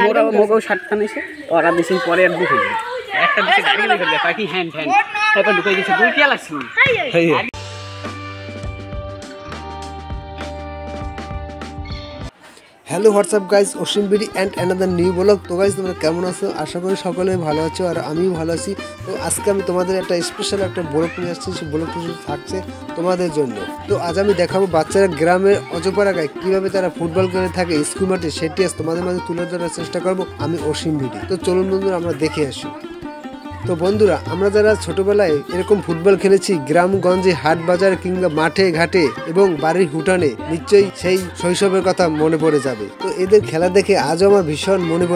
মোরা মোগো শার্টটা নিছে ওরা দিছে পরে আর দুটো একটা দিছে গাড়ি লেগে যায় কি হ্যান্ড তারপর ঢুকে গেছে দুই কে লাগছে hello WhatsApp guys Asim BD and another new blog. তো গাইজ তোমরা কেমন আছো? আশা করি সকলে ভালো আছো আর আমিও ভালো আছি। তো আজকে আমি তোমাদের একটা স্পেশাল একটা ব্লগ নিয়ে আসছি, সেই ব্লগটা থাকছে তোমাদের জন্য। তো আজ আমি দেখাবো বাচ্চারা গ্রামের অজপাড়া গায়ে কীভাবে তারা ফুটবল খেলে থাকে স্কুল মাঠে, সেটি আজ তোমাদের মাঝে তুলে ধরার চেষ্টা করবো আমি অসীম বিডি। তো চলুন বন্ধুরা আমরা দেখে আসি। তো বন্ধুরা, আমরা যারা ছোটবেলায় এরকম ফুটবল খেলেছি গ্রামগঞ্জে, হাট বাজার কিংবা মাঠে ঘাটে এবং বাড়ির হুটানে, নিশ্চয়ই সেই শৈশবের কথা মনে পড়ে যাবে। তো এদের খেলা দেখে আজও আমার ভীষণ মনে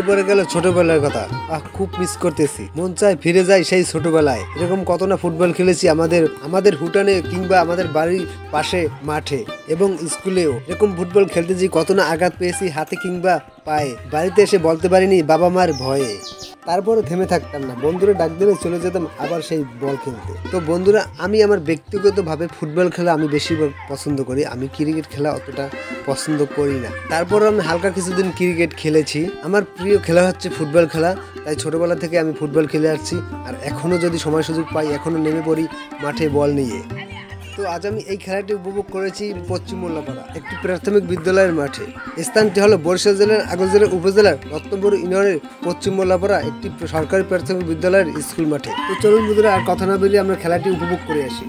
পড়ে গেল ছোটবেলার কথা। খুব মিস করতেছি, মন চায় ফিরে যাই সেই ছোটবেলায়। এরকম কত না ফুটবল খেলেছি আমাদের হুটানে কিংবা আমাদের বাড়ির পাশে মাঠে এবং স্কুলেও। এরকম ফুটবল খেলতে যে কত না আঘাত পেয়েছি হাতে কিংবা পায়ে, বাড়িতে এসে বলতে পারিনি বাবা মার ভয়ে। তারপরে থেমে থাকতাম না, বন্ধুরা ডাক দিলে চলে যেতাম আবার সেই বল খেলতে। তো বন্ধুরা, আমি আমার ব্যক্তিগতভাবে ফুটবল খেলা আমি বেশি পছন্দ করি, আমি ক্রিকেট খেলা অতটা পছন্দ করি না। তারপর আমি হালকা কিছুদিন ক্রিকেট খেলেছি। আমার প্রিয় খেলা হচ্ছে ফুটবল খেলা, তাই ছোটবেলা থেকে আমি ফুটবল খেলে আসছি আর এখনও যদি সময় সুযোগ পাই এখনও নেমে পড়ি মাঠে বল নিয়ে। তো আজ আমি এই খেলাটি উপভোগ করেছি পশ্চিম মোল্লাপাড়া একটি প্রাথমিক বিদ্যালয়ের মাঠে। স্থানটি হলো বরিশাল জেলার আগরজেলা উপজেলার রত্নপুর ইউনিয়নের পশ্চিম মোল্লাপাড়া একটি সরকারি প্রাথমিক বিদ্যালয়ের স্কুল মাঠে। তো চলুন বন্ধুরা, আর কথা না বলে আমরা খেলাটি উপভোগ করে আসি।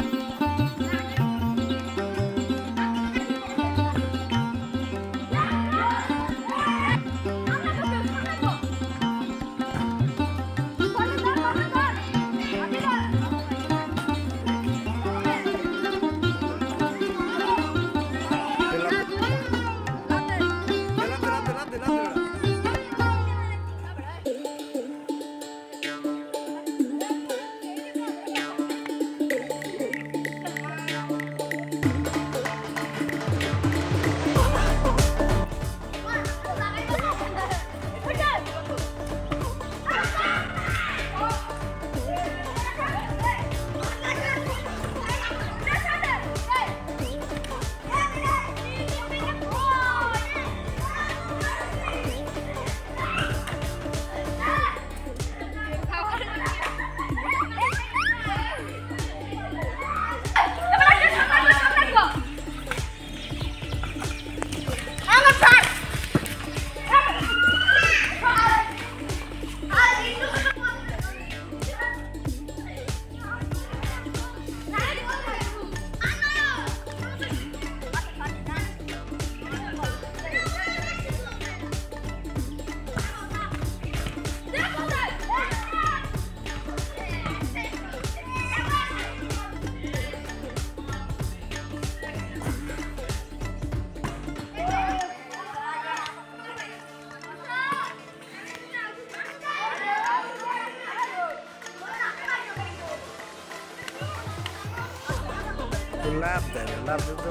Lap itu.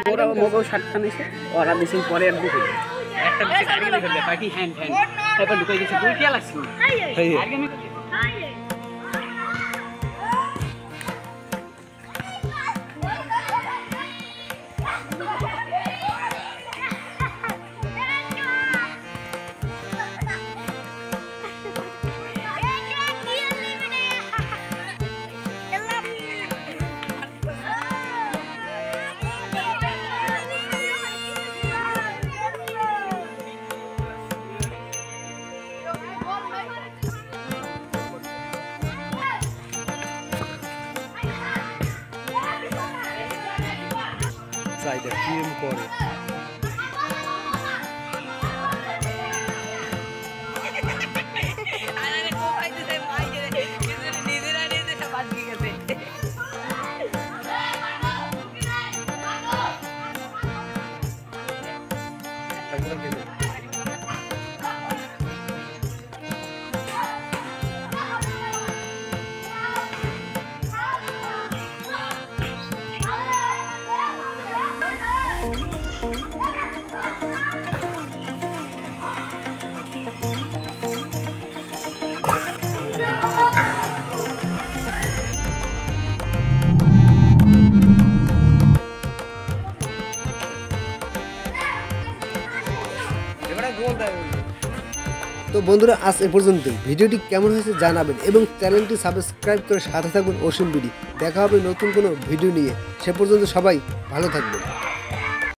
মোরা মোগো শার্টটা নিছে ওরা দিছে পরে আর দুটো একটা দিছে গাড়ি লেগে যায় কি হ্যান্ড তারপর ঢুকে গেছে দুই কে লাগছে দেখ প্রেম করে। তো বন্ধুরা আজ এ পর্যন্ত। ভিডিওটি কেমন হয়েছে জানাবেন এবং চ্যানেলটি সাবস্ক্রাইব করে সাথে থাকবেন অসীম বিডি। দেখা হবে নতুন কোনো ভিডিও নিয়ে, সে পর্যন্ত সবাই ভালো থাকবেন।